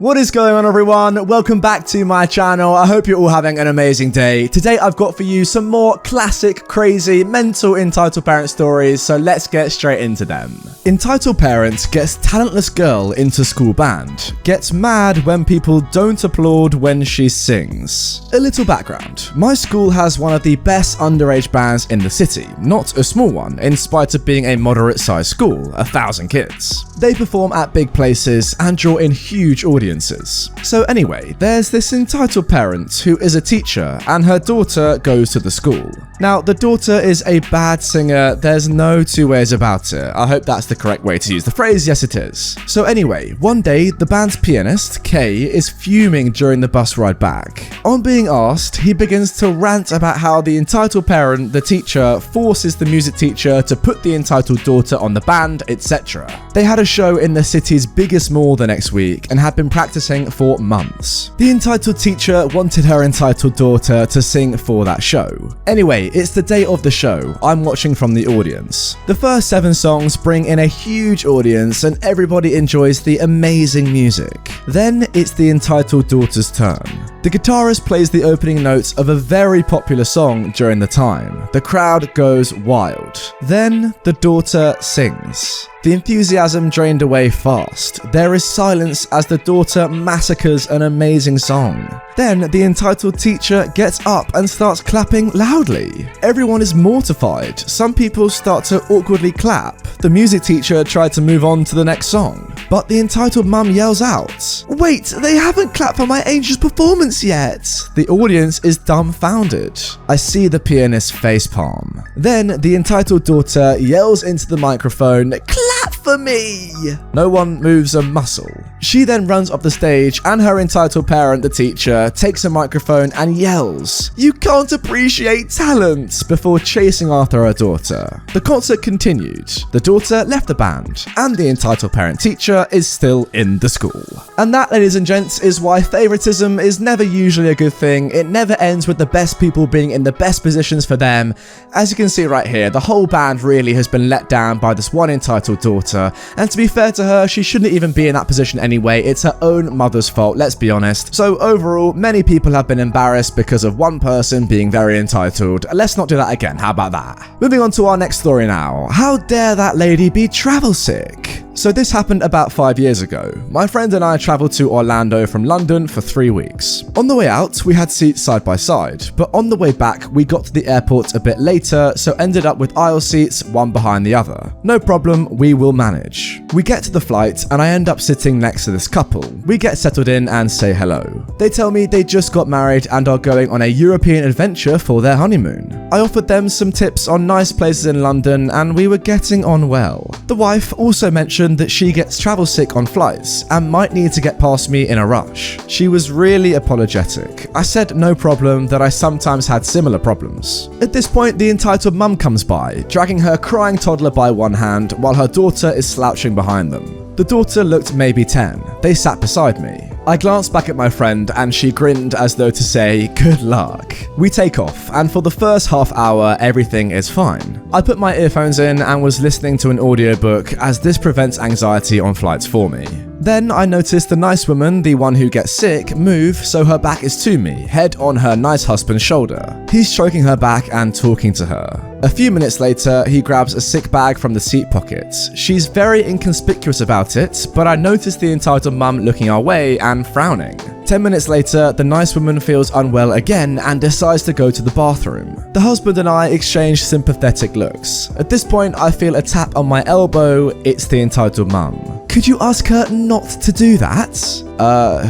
What is going on, everyone? Welcome back to my channel. I hope you're all having an amazing day. Today I've got for you some more classic, crazy, mental entitled parent stories, so let's get straight into them. Entitled parent gets talentless girl into school band, gets mad when people don't applaud when she sings. A little background. My school has one of the best underage bands in the city, not a small one, in spite of being a moderate-sized school, 1,000 kids. They perform at big places and draw in huge audiences. So anyway, there's this entitled parent who is a teacher and her daughter goes to the school. Now, the daughter is a bad singer, there's no two ways about it. I hope that's the correct way to use the phrase, yes it is. So anyway, one day, the band's pianist, Kay, is fuming during the bus ride back. On being asked, he begins to rant about how the entitled parent, the teacher, forces the music teacher to put the entitled daughter on the band, etc. They had a show in the city's biggest mall the next week and had been practicing for months. The entitled teacher wanted her entitled daughter to sing for that show. Anyway, it's the day of the show. I'm watching from the audience. The first 7 songs bring in a huge audience and everybody enjoys the amazing music. Then it's the entitled daughter's turn. The guitarist plays the opening notes of a very popular song during the time. The crowd goes wild. Then the daughter sings. The enthusiasm drained away fast. There is silence as the daughter massacres an amazing song. Then the entitled teacher gets up and starts clapping loudly. Everyone is mortified. Some people start to awkwardly clap. The music teacher tried to move on to the next song, but the entitled mum yells out, "Wait, they haven't clapped for my angel's performance yet!" The audience is dumbfounded. I see the pianist's facepalm. Then the entitled daughter yells into the microphone, "Clap for me!" No one moves a muscle. She then runs up the stage and her entitled parent, the teacher, takes a microphone and yells, "You can't appreciate talent!" before chasing after her daughter. The concert continued. The daughter left the band and the entitled parent teacher is still in the school. And that, ladies and gents, is why favoritism is never usually a good thing. It never ends with the best people being in the best positions for them. As you can see right here, the whole band really has been let down by this one entitled daughter, and to be fair to her, she shouldn't even be in that position anyway. It's her own mother's fault, let's be honest. So overall, many people have been embarrassed because of one person being very entitled. Let's not do that again, how about that? Moving on to our next story now. How dare that lady be travel sick? So this happened about 5 years ago. My friend and I traveled to Orlando from London for 3 weeks. On the way out, we had seats side by side, but on the way back, we got to the airport a bit later, so ended up with aisle seats, one behind the other. No problem, we will manage. We get to the flight, and I end up sitting next to this couple. We get settled in and say hello. They tell me they just got married and are going on a European adventure for their honeymoon. I offered them some tips on nice places in London, and we were getting on well. The wife also mentioned that she gets travel sick on flights and might need to get past me in a rush. She was really apologetic. I said no problem, that I sometimes had similar problems. At this point, the entitled mum comes by, dragging her crying toddler by one hand while her daughter is slouching behind them. The daughter looked maybe 10. They sat beside me. I glanced back at my friend and she grinned as though to say, "Good luck." We take off, and for the first half hour, everything is fine. I put my earphones in and was listening to an audiobook, as this prevents anxiety on flights for me. Then I noticed the nice woman, the one who gets sick, move so her back is to me, head on her nice husband's shoulder. He's stroking her back and talking to her. A few minutes later, he grabs a sick bag from the seat pocket. She's very inconspicuous about it, but I noticed the entitled mum looking our way and frowning. 10 minutes later, the nice woman feels unwell again and decides to go to the bathroom. The husband and I exchange sympathetic looks. At this point, I feel a tap on my elbow. It's the entitled mum. "Could you ask her not to do that?"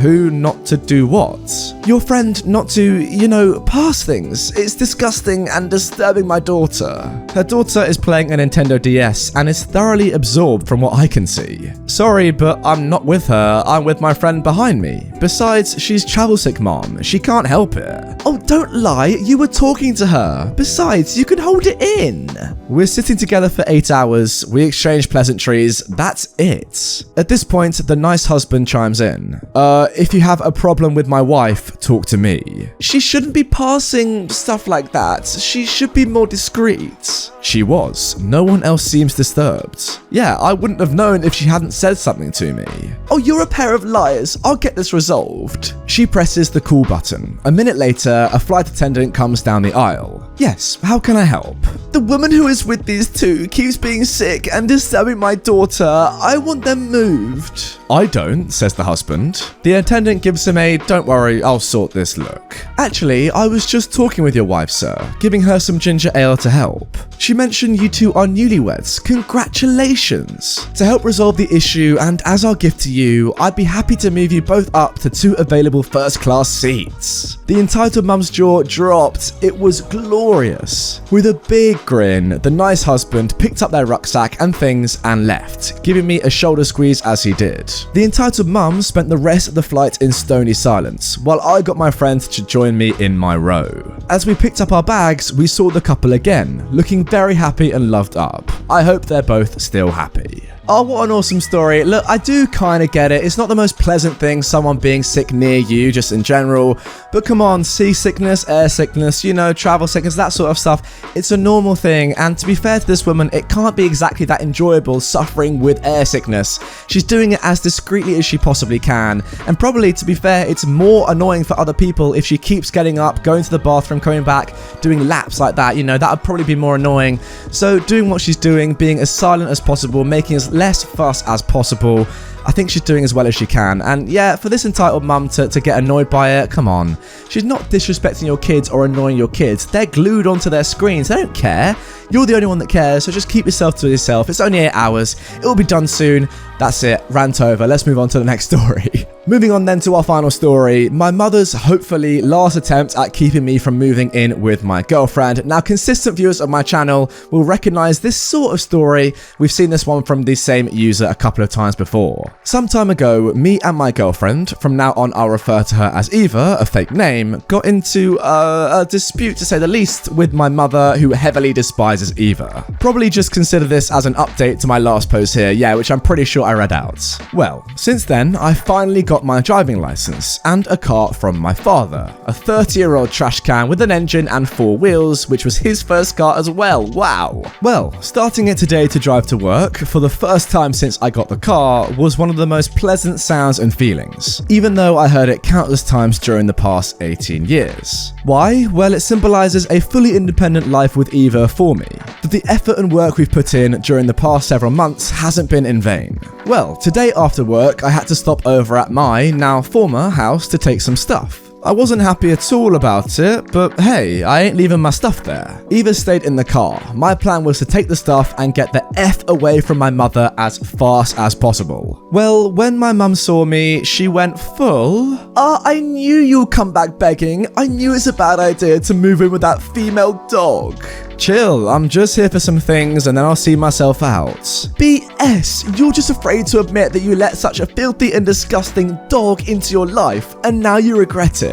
Who not to do what? "Your friend not to, pass things. It's disgusting and disturbing my daughter." Her daughter is playing a Nintendo DS and is thoroughly absorbed from what I can see. "Sorry, but I'm not with her. I'm with my friend behind me. Besides, she's travel sick, mom. She can't help it." "Oh, Don't lie, you were talking to her. Besides, you can hold it in. We're sitting together for 8 hours, we exchange pleasantries, that's it. At this point, the nice husband chimes in. If you have a problem with my wife, talk to me. She shouldn't be passing stuff like that. She should be more discreet. She was. No one else seems disturbed. Yeah, I wouldn't have known if she hadn't said something to me. Oh, you're a pair of liars. I'll get this resolved. She presses the call button. A minute later, a flight attendant comes down the aisle. Yes, how can I help? The woman who is with these two keeps being sick and disturbing my daughter. I want them moved. I don't, says the husband. The attendant gives him a, don't worry, I'll sort this look. Actually, I was just talking with your wife, sir, giving her some ginger ale to help. She mentioned you two are newlyweds. Congratulations. To help resolve the issue and as our gift to you, I'd be happy to move you both up to 2 available first-class seats. The entitled mum's jaw dropped. It was glorious. With a big grin, the nice husband picked up their rucksack and things and left, giving me a shoulder squeeze as he did. The entitled mum spent the rest of the flight in stony silence, while I got my friend to join me in my row. As we picked up our bags, we saw the couple again, looking very happy and loved up. I hope they're both still happy. Oh, what an awesome story. Look, I do kind of get it. It's not the most pleasant thing, someone being sick near you, just in general. But come on, seasickness, air sickness, you know, travel sickness, that sort of stuff. It's a normal thing. And to be fair to this woman, it can't be exactly that enjoyable suffering with air sickness. She's doing it as discreetly as she possibly can. And probably, to be fair, it's more annoying for other people if she keeps getting up, going to the bathroom, coming back, doing laps like that. You know, that would probably be more annoying. So doing what she's doing, being as silent as possible, making as less fuss as possible, I think she's doing as well as she can. And yeah, for this entitled mum to get annoyed by it, come on. She's not disrespecting your kids or annoying your kids. They're glued onto their screens. They don't care. You're the only one that cares, so just keep yourself to yourself. It's only 8 hours. It will be done soon. That's it. Rant over. Let's move on to the next story. Moving on then to our final story, my mother's hopefully last attempt at keeping me from moving in with my girlfriend. Now, consistent viewers of my channel will recognize this sort of story. We've seen this one from the same user a couple of times before. Some time ago, me and my girlfriend, from now on I'll refer to her as Eva, a fake name, got into a dispute to say the least with my mother, who heavily despises Eva. Probably just consider this as an update to my last post here, yeah, which I'm pretty sure I read out. Well, since then, I finally got my driving license and a car from my father, a 30-year-old trash can with an engine and 4 wheels, which was his first car as well. Wow. Well, starting it today to drive to work for the first time since I got the car was one of the most pleasant sounds and feelings, even though I heard it countless times during the past 18 years. Why? Well, it symbolizes a fully independent life with Eva for me, that the effort and work we've put in during the past several months hasn't been in vain. Well, today after work, I had to stop over at my, now former, house to take some stuff. I wasn't happy at all about it, but hey, I ain't leaving my stuff there. Eva stayed in the car. My plan was to take the stuff and get the F away from my mother as fast as possible. Well, when my mum saw me, she went full, I knew you'd come back begging. I knew it's a bad idea to move in with that female dog. Chill, I'm just here for some things and then I'll see myself out. BS, you're just afraid to admit that you let such a filthy and disgusting dog into your life and now you regret it.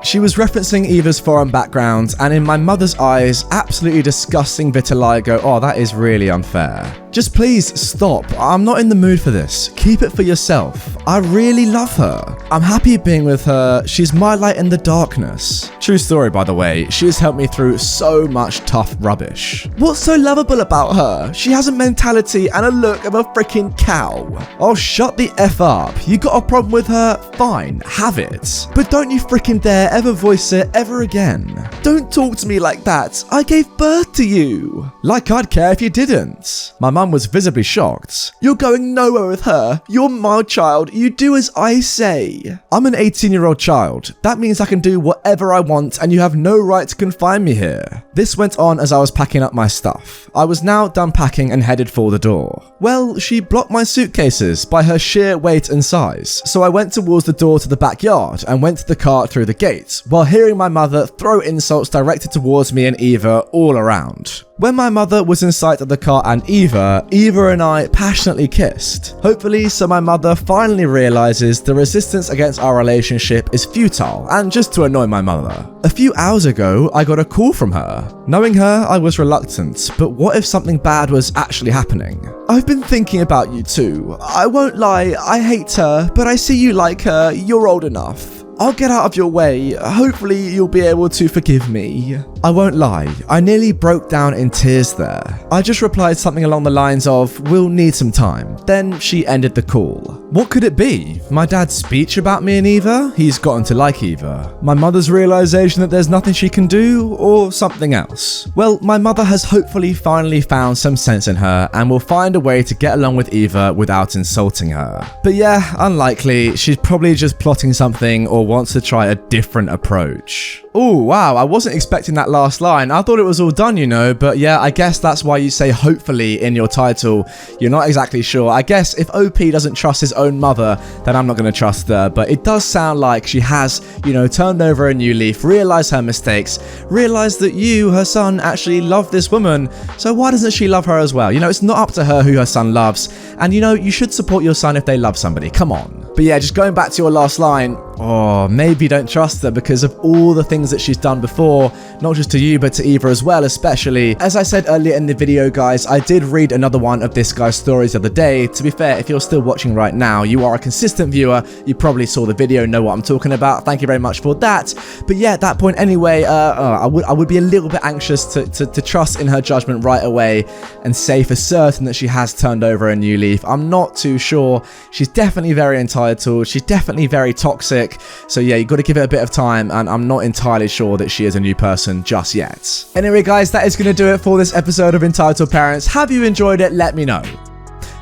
She was referencing Eva's foreign background and in my mother's eyes, absolutely disgusting vitiligo. Oh, that is really unfair. Just please stop. I'm not in the mood for this. Keep it for yourself. I really love her. I'm happy being with her. She's my light in the darkness. True story, by the way. She has helped me through so much tough rubbish. What's so lovable about her? She has a mentality and a look of a freaking cow. Oh, shut the F up. You got a problem with her? Fine, have it. But don't you freaking dare ever voice it ever again. Don't talk to me like that. I gave birth to you. Like I'd care if you didn't. My mum was visibly shocked. You're going nowhere with her. You're my child. You do as I say. I'm an 18-year-old child. That means I can do whatever I want and you have no right to confine me here. This went on as I was packing up my stuff. I was now done packing and headed for the door. Well, she blocked my suitcases by her sheer weight and size, so I went towards the door to the backyard and went to the car through the gate, while hearing my mother throw insults directed towards me and Eva all around. around. When my mother was in sight of the car and Eva and I passionately kissed. Hopefully, so my mother finally realizes the resistance against our relationship is futile and just to annoy my mother. A few hours ago, I got a call from her. Knowing her, I was reluctant, but what if something bad was actually happening? I've been thinking about you too. I won't lie, I hate her, but I see you like her, you're old enough. I'll get out of your way. Hopefully you'll be able to forgive me. I won't lie, I nearly broke down in tears there. I just replied something along the lines of, we'll need some time. Then she ended the call. What could it be? My dad's speech about me and Eva? He's gotten to like Eva. My mother's realization that there's nothing she can do, or something else? Well, my mother has hopefully finally found some sense in her and will find a way to get along with Eva without insulting her. But yeah, unlikely. She's probably just plotting something or wants to try a different approach. Oh wow, I wasn't expecting that last line. I thought it was all done, you know, but yeah, I guess that's why you say hopefully in your title. You're not exactly sure. I guess if OP doesn't trust his own mother, then I'm not going to trust her, but it does sound like she has, you know, turned over a new leaf, realized her mistakes, realized that you, her son, actually love this woman, so why doesn't she love her as well? You know, it's not up to her who her son loves, and you know, you should support your son if they love somebody, come on. But yeah, just going back to your last line, oh, maybe you don't trust her because of all the things that she's done before, not just to you, but to Eva as well, especially. As I said earlier in the video, guys, I did read another one of this guy's stories the other day. To be fair, if you're still watching right now, you are a consistent viewer. You probably saw the video, know what I'm talking about. Thank you very much for that. But yeah, at that point anyway, I would be a little bit anxious to trust in her judgment right away and say for certain that she has turned over a new leaf. I'm not too sure. She's definitely very entitled. She's definitely very toxic. So yeah, you got to give it a bit of time, and I'm not entirely sure that she is a new person just yet. Anyway, guys, that is going to do it for this episode of Entitled Parents. Have you enjoyed it? Let me know.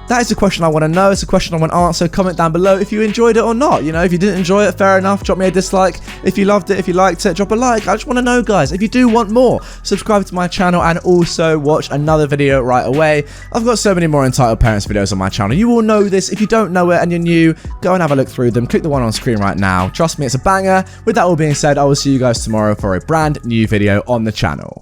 That is a question I want to know. It's a question I want to answer. Comment down below if you enjoyed it or not. You know, if you didn't enjoy it, fair enough. Drop me a dislike. If you loved it, if you liked it, drop a like. I just want to know, guys. If you do want more, subscribe to my channel and also watch another video right away. I've got so many more Entitled Parents videos on my channel. You all know this. If you don't know it and you're new, go and have a look through them. Click the one on screen right now. Trust me, it's a banger. With that all being said, I will see you guys tomorrow for a brand new video on the channel.